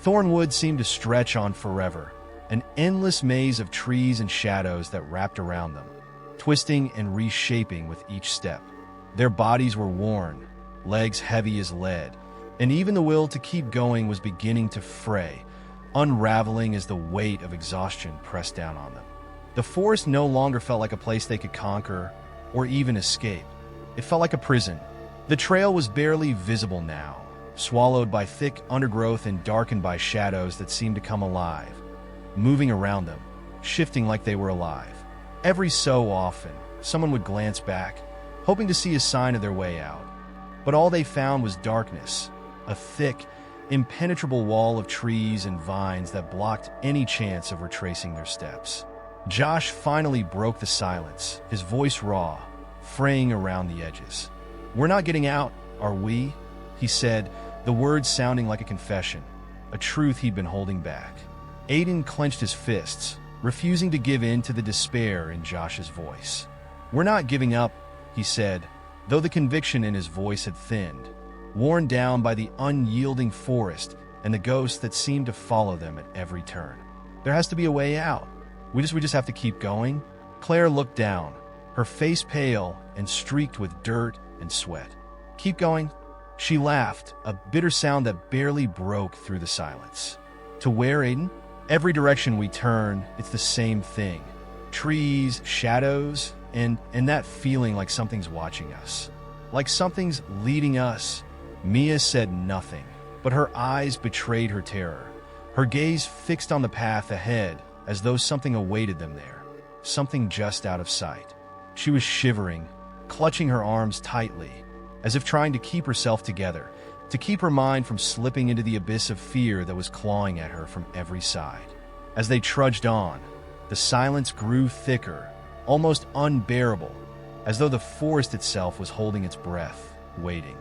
Thornwood seemed to stretch on forever, an endless maze of trees and shadows that wrapped around them, twisting and reshaping with each step. Their bodies were worn, legs heavy as lead, and even the will to keep going was beginning to fray, unraveling as the weight of exhaustion pressed down on them. The forest no longer felt like a place they could conquer or even escape. It felt like a prison. The trail was barely visible now, swallowed by thick undergrowth and darkened by shadows that seemed to come alive, moving around them, shifting like they were alive. Every so often, someone would glance back, hoping to see a sign of their way out. But all they found was darkness, a thick, impenetrable wall of trees and vines that blocked any chance of retracing their steps. Josh finally broke the silence, his voice raw, fraying around the edges. "We're not getting out, are we?" he said, the words sounding like a confession, a truth he'd been holding back. Aiden clenched his fists, refusing to give in to the despair in Josh's voice. "We're not giving up," he said, though the conviction in his voice had thinned, worn down by the unyielding forest and the ghosts that seemed to follow them at every turn. "There has to be a way out. We just have to keep going." Claire looked down, her face pale and streaked with dirt and sweat. "Keep going?" She laughed, a bitter sound that barely broke through the silence. "To where, Aiden?" "Every direction we turn, it's the same thing. Trees, shadows, and that feeling like something's watching us. Like something's leading us." Mia said nothing, but her eyes betrayed her terror, her gaze fixed on the path ahead as though something awaited them there, something just out of sight. She was shivering, clutching her arms tightly, as if trying to keep herself together, to keep her mind from slipping into the abyss of fear that was clawing at her from every side. As they trudged on, the silence grew thicker, almost unbearable, as though the forest itself was holding its breath, waiting.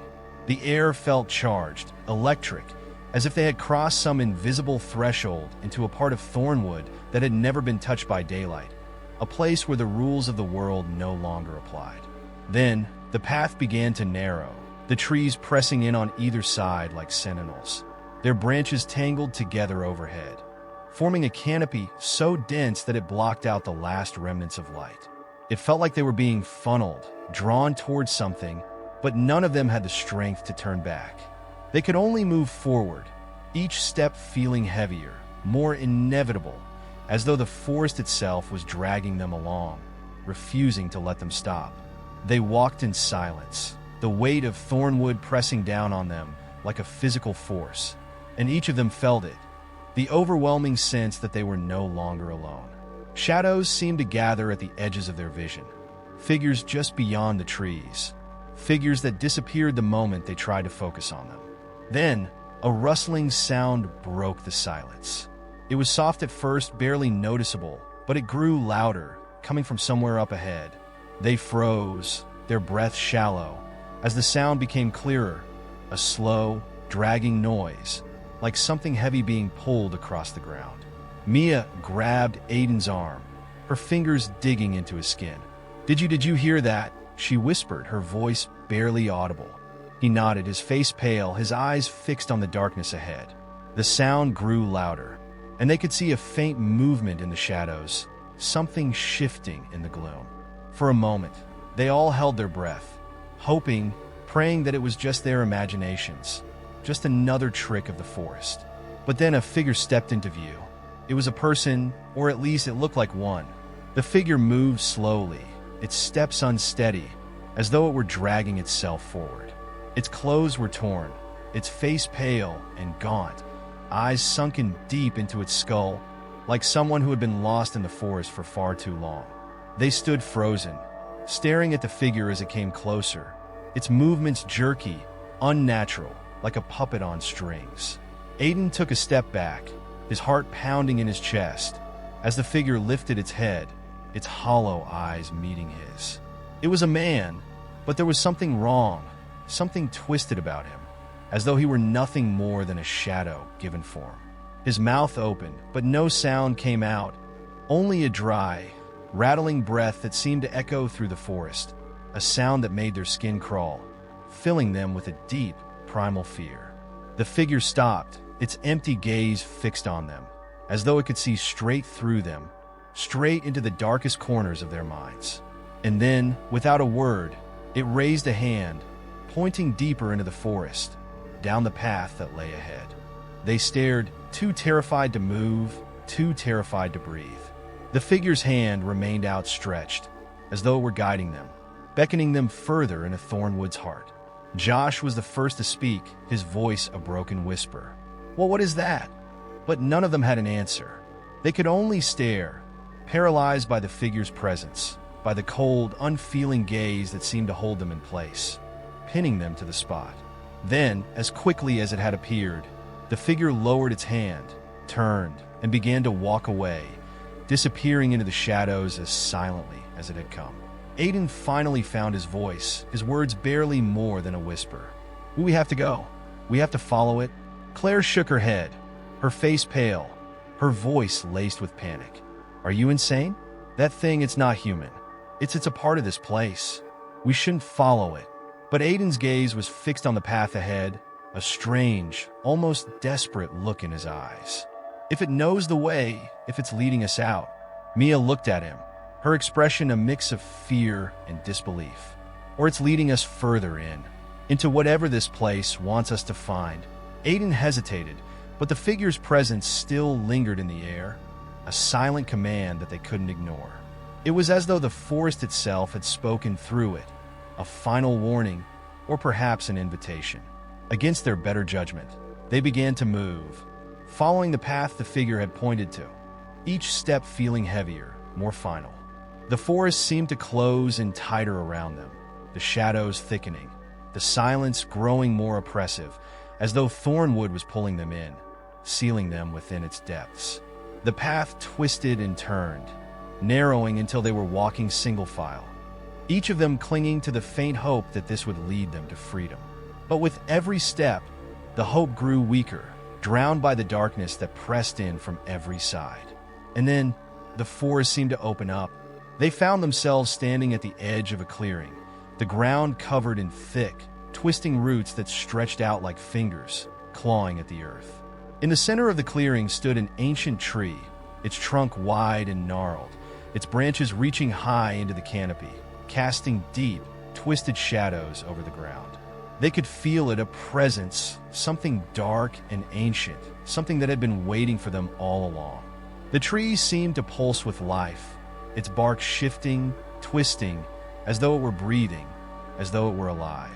The air felt charged, electric, as if they had crossed some invisible threshold into a part of Thornwood that had never been touched by daylight, a place where the rules of the world no longer applied. Then, the path began to narrow, the trees pressing in on either side like sentinels, their branches tangled together overhead, forming a canopy so dense that it blocked out the last remnants of light. It felt like they were being funneled, drawn towards something, but none of them had the strength to turn back. They could only move forward, each step feeling heavier, more inevitable, as though the forest itself was dragging them along, refusing to let them stop. They walked in silence, the weight of Thornwood pressing down on them like a physical force, and each of them felt it, the overwhelming sense that they were no longer alone. Shadows seemed to gather at the edges of their vision, figures just beyond the trees, figures that disappeared the moment they tried to focus on them. Then, a rustling sound broke the silence. It was soft at first, barely noticeable, but it grew louder, coming from somewhere up ahead. They froze, their breath shallow, as the sound became clearer, a slow, dragging noise, like something heavy being pulled across the ground. Mia grabbed Aiden's arm, her fingers digging into his skin. Did you hear that?" she whispered, her voice barely audible. He nodded, his face pale, his eyes fixed on the darkness ahead. The sound grew louder, and they could see a faint movement in the shadows, something shifting in the gloom. For a moment, they all held their breath, hoping, praying that it was just their imaginations, just another trick of the forest. But then a figure stepped into view. It was a person, or at least it looked like one. The figure moved slowly, its steps unsteady, as though it were dragging itself forward. Its clothes were torn, its face pale and gaunt, eyes sunken deep into its skull, like someone who had been lost in the forest for far too long. They stood frozen, staring at the figure as it came closer, its movements jerky, unnatural, like a puppet on strings. Aiden took a step back, his heart pounding in his chest, as the figure lifted its head, its hollow eyes meeting his. It was a man, but there was something wrong, something twisted about him, as though he were nothing more than a shadow given form. His mouth opened, but no sound came out, only a dry, rattling breath that seemed to echo through the forest, a sound that made their skin crawl, filling them with a deep, primal fear. The figure stopped, its empty gaze fixed on them, as though it could see straight through them, straight into the darkest corners of their minds. And then, without a word, it raised a hand, pointing deeper into the forest, down the path that lay ahead. They stared, too terrified to move, too terrified to breathe. The figure's hand remained outstretched, as though it were guiding them, beckoning them further into Thornwood's heart. Josh was the first to speak, his voice a broken whisper. "Well, what is that?" But none of them had an answer. They could only stare, paralyzed by the figure's presence, by the cold, unfeeling gaze that seemed to hold them in place, pinning them to the spot. Then, as quickly as it had appeared, the figure lowered its hand, turned, and began to walk away, disappearing into the shadows as silently as it had come. Aiden finally found his voice, his words barely more than a whisper. "We have to go. We have to follow it." Claire shook her head, her face pale, her voice laced with panic. "Are you insane? That thing, it's not human. It's a part of this place. We shouldn't follow it." But Aiden's gaze was fixed on the path ahead, a strange, almost desperate look in his eyes. "If it knows the way, if it's leading us out." Mia looked at him, her expression a mix of fear and disbelief. "Or it's leading us further in, into whatever this place wants us to find." Aiden hesitated, but the figure's presence still lingered in the air, a silent command that they couldn't ignore. It was as though the forest itself had spoken through it, a final warning, or perhaps an invitation. Against their better judgment, they began to move, following the path the figure had pointed to, each step feeling heavier, more final. The forest seemed to close in tighter around them, the shadows thickening, the silence growing more oppressive, as though Thornwood was pulling them in, sealing them within its depths. The path twisted and turned, narrowing until they were walking single file, each of them clinging to the faint hope that this would lead them to freedom. But with every step, the hope grew weaker, drowned by the darkness that pressed in from every side. And then, the forest seemed to open up. They found themselves standing at the edge of a clearing, the ground covered in thick, twisting roots that stretched out like fingers, clawing at the earth. In the center of the clearing stood an ancient tree, its trunk wide and gnarled, its branches reaching high into the canopy, casting deep, twisted shadows over the ground. They could feel it, a presence, something dark and ancient, something that had been waiting for them all along. The tree seemed to pulse with life, its bark shifting, twisting, as though it were breathing, as though it were alive.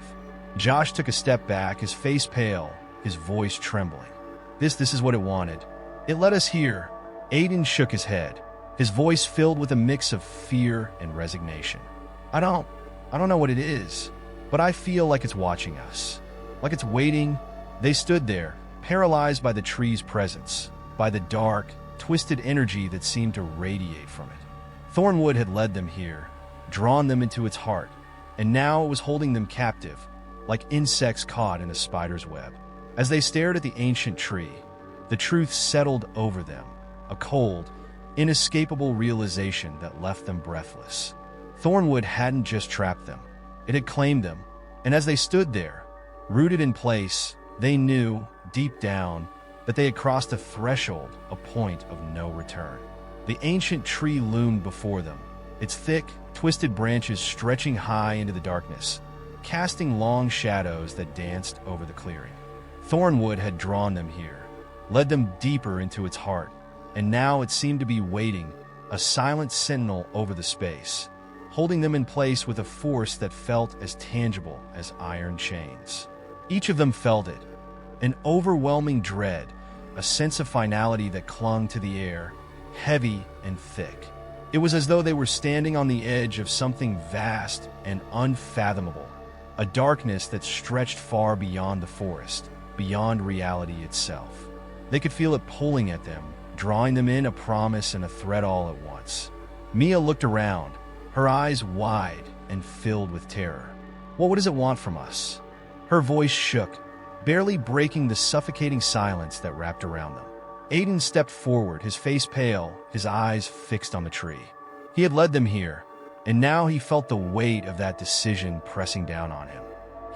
Josh took a step back, his face pale, his voice trembling. This is what it wanted. It let us hear. Aiden shook his head, his voice filled with a mix of fear and resignation. I don't know what it is, but I feel like it's watching us, like it's waiting." They stood there, paralyzed by the tree's presence, by the dark, twisted energy that seemed to radiate from it. Thornwood had led them here, drawn them into its heart, and now it was holding them captive, like insects caught in a spider's web. As they stared at the ancient tree, the truth settled over them, a cold, inescapable realization that left them breathless. Thornwood hadn't just trapped them, it had claimed them, and as they stood there, rooted in place, they knew, deep down, that they had crossed a threshold, a point of no return. The ancient tree loomed before them, its thick, twisted branches stretching high into the darkness, casting long shadows that danced over the clearing. Thornwood had drawn them here, led them deeper into its heart, and now it seemed to be waiting, a silent sentinel over the space, holding them in place with a force that felt as tangible as iron chains. Each of them felt it, an overwhelming dread, a sense of finality that clung to the air, heavy and thick. It was as though they were standing on the edge of something vast and unfathomable, a darkness that stretched far beyond the forest, beyond reality itself. They could feel it pulling at them, drawing them in, a promise and a threat all at once. Mia looked around, her eyes wide and filled with terror. What does it want from us? Her voice shook, barely breaking the suffocating silence that wrapped around them. Aiden stepped forward, his face pale, his eyes fixed on the tree. He had led them here, and now he felt the weight of that decision pressing down on him.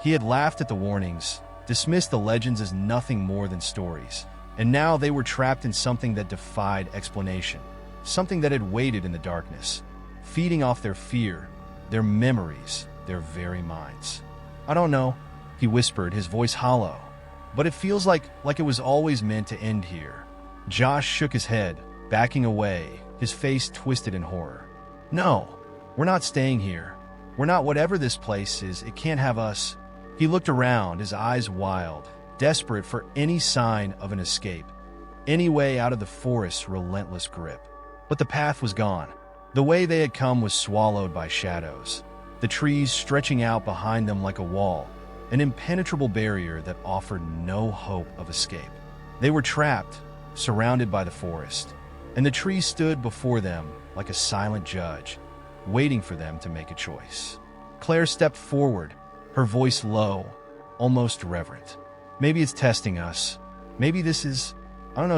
He had laughed at the warnings, dismissed the legends as nothing more than stories, and now they were trapped in something that defied explanation, something that had waited in the darkness, feeding off their fear, their memories, their very minds. I don't know, he whispered, his voice hollow, but it feels like it was always meant to end here. Josh shook his head, backing away, his face twisted in horror. No, we're not staying here. We're not whatever this place is. It can't have us. He looked around, his eyes wild, desperate for any sign of an escape, any way out of the forest's relentless grip. But the path was gone. The way they had come was swallowed by shadows, the trees stretching out behind them like a wall, an impenetrable barrier that offered no hope of escape. They were trapped, surrounded by the forest, and the trees stood before them like a silent judge, waiting for them to make a choice. Claire stepped forward, her voice low, almost reverent. Maybe it's testing us. Maybe this is,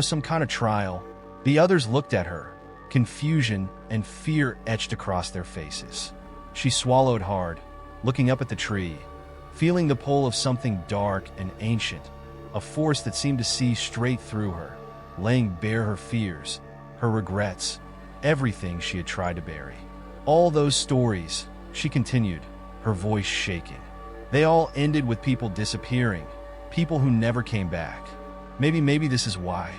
some kind of trial. The others looked at her, confusion and fear etched across their faces. She swallowed hard, looking up at the tree, feeling the pull of something dark and ancient, a force that seemed to see straight through her, laying bare her fears, her regrets, everything she had tried to bury. All those stories, she continued, her voice shaking. They all ended with people disappearing, people who never came back. Maybe this is why.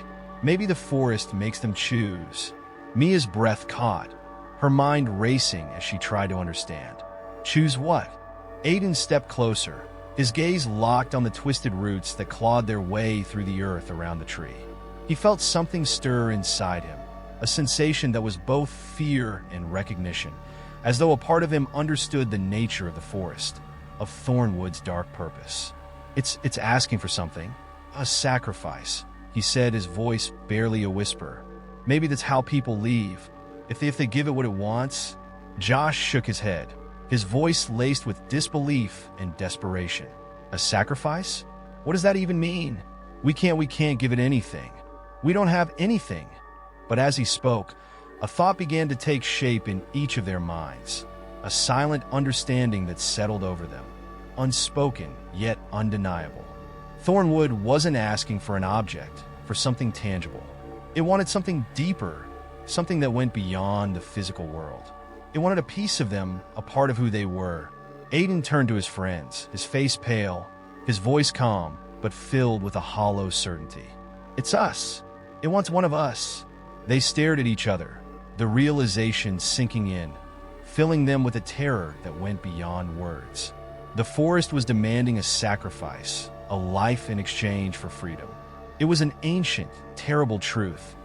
Maybe the forest makes them choose. Mia's breath caught, her mind racing as she tried to understand. Choose what? Aiden stepped closer, his gaze locked on the twisted roots that clawed their way through the earth around the tree. He felt something stir inside him, a sensation that was both fear and recognition, as though a part of him understood the nature of the forest, of Thornwood's dark purpose. It's asking for something, a sacrifice, he said, his voice barely a whisper. Maybe that's how people leave, if they give it what it wants. Josh shook his head, his voice laced with disbelief and desperation. A sacrifice? What does that even mean? We can't give it anything. We don't have anything. But as he spoke, a thought began to take shape in each of their minds, a silent understanding that settled over them, unspoken yet undeniable. Thornwood wasn't asking for an object, for something tangible. It wanted something deeper, something that went beyond the physical world. It wanted a piece of them, a part of who they were. Aiden turned to his friends, his face pale, his voice calm, but filled with a hollow certainty. It's us. It wants one of us. They stared at each other, the realization sinking in, filling them with a terror that went beyond words. The forest was demanding a sacrifice, a life in exchange for freedom. It was an ancient, terrible truth,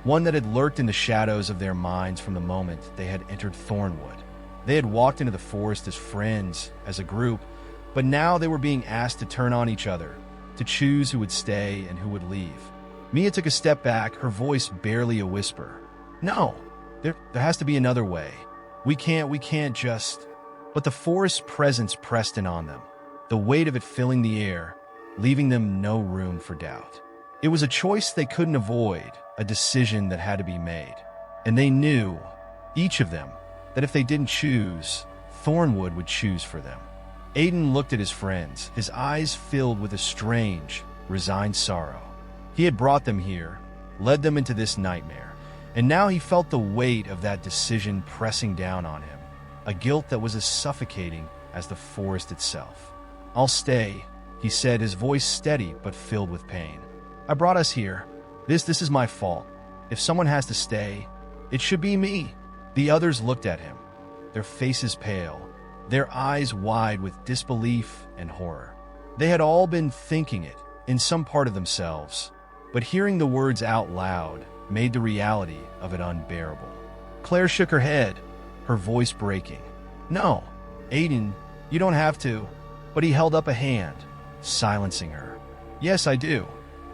one that had lurked in the shadows of their minds from the moment they had entered Thornwood. They had walked into the forest as friends, as a group, but now they were being asked to turn on each other, to choose who would stay and who would leave. Mia took a step back, her voice barely a whisper. No, there has to be another way. We can't just... But the forest's presence pressed in on them, the weight of it filling the air, leaving them no room for doubt. It was a choice they couldn't avoid, a decision that had to be made. And they knew, each of them, that if they didn't choose, Thornwood would choose for them. Aiden looked at his friends, his eyes filled with a strange, resigned sorrow. He had brought them here, led them into this nightmare, and now he felt the weight of that decision pressing down on him, a guilt that was as suffocating as the forest itself. I'll stay, he said, his voice steady but filled with pain. I brought us here. This is my fault. If someone has to stay, it should be me." The others looked at him, their faces pale, their eyes wide with disbelief and horror. They had all been thinking it in some part of themselves, but hearing the words out loud made the reality of it unbearable. Claire shook her head, her voice breaking. "No, Aiden, you don't have to." But he held up a hand, silencing her. "Yes, I do.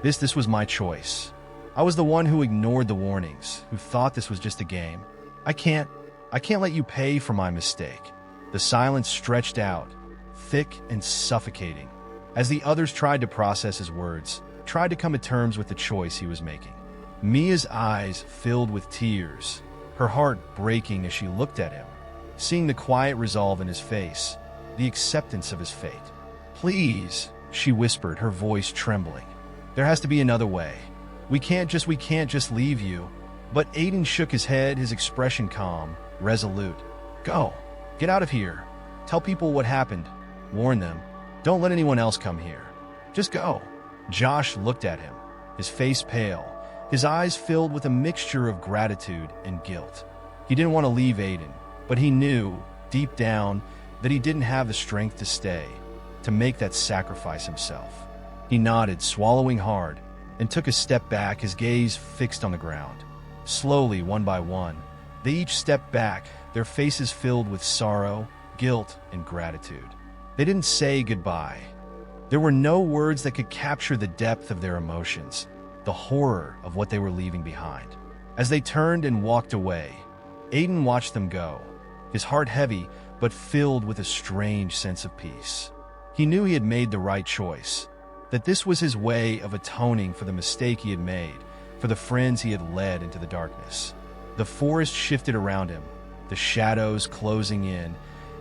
This was my choice. I was the one who ignored the warnings, who thought this was just a game. I can't let you pay for my mistake." The silence stretched out, thick and suffocating, as the others tried to process his words, tried to come to terms with the choice he was making. Mia's eyes filled with tears, her heart breaking as she looked at him, seeing the quiet resolve in his face, the acceptance of his fate. "Please," she whispered, her voice trembling. "There has to be another way. We can't just leave you." But Aiden shook his head, his expression calm, resolute. "Go. Get out of here. Tell people what happened. Warn them. Don't let anyone else come here. Just go." Josh looked at him, his face pale, his eyes filled with a mixture of gratitude and guilt. He didn't want to leave Aiden, but he knew, deep down, that he didn't have the strength to stay, to make that sacrifice himself. He nodded, swallowing hard, and took a step back, his gaze fixed on the ground. Slowly, one by one, they each stepped back, their faces filled with sorrow, guilt, and gratitude. They didn't say goodbye. There were no words that could capture the depth of their emotions, the horror of what they were leaving behind. As they turned and walked away, Aiden watched them go, his heart heavy but filled with a strange sense of peace. He knew he had made the right choice, that this was his way of atoning for the mistake he had made, for the friends he had led into the darkness. The forest shifted around him, the shadows closing in,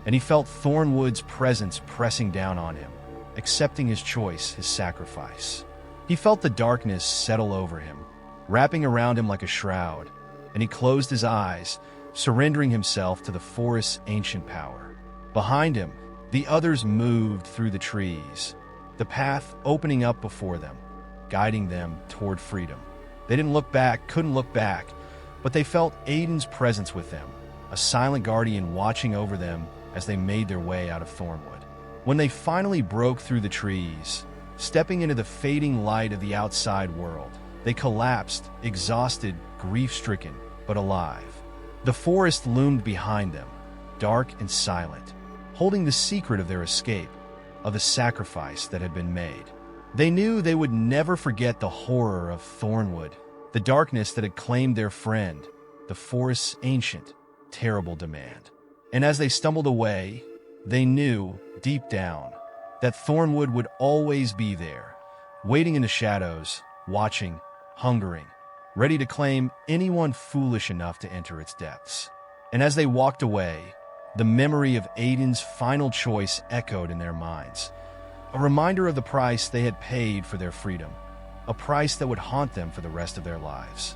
and he felt Thornwood's presence pressing down on him, accepting his choice, his sacrifice. He felt the darkness settle over him, wrapping around him like a shroud, and he closed his eyes, surrendering himself to the forest's ancient power. Behind him, the others moved through the trees, the path opening up before them, guiding them toward freedom. They didn't look back, couldn't look back, but they felt Aiden's presence with them, a silent guardian watching over them as they made their way out of Thornwood. When they finally broke through the trees, stepping into the fading light of the outside world, they collapsed, exhausted, grief-stricken, but alive. The forest loomed behind them, dark and silent, holding the secret of their escape, of the sacrifice that had been made. They knew they would never forget the horror of Thornwood, the darkness that had claimed their friend, the forest's ancient, terrible demand. And as they stumbled away, they knew, deep down, that Thornwood would always be there, waiting in the shadows, watching, hungering, ready to claim anyone foolish enough to enter its depths. And as they walked away, the memory of Aiden's final choice echoed in their minds, a reminder of the price they had paid for their freedom, a price that would haunt them for the rest of their lives.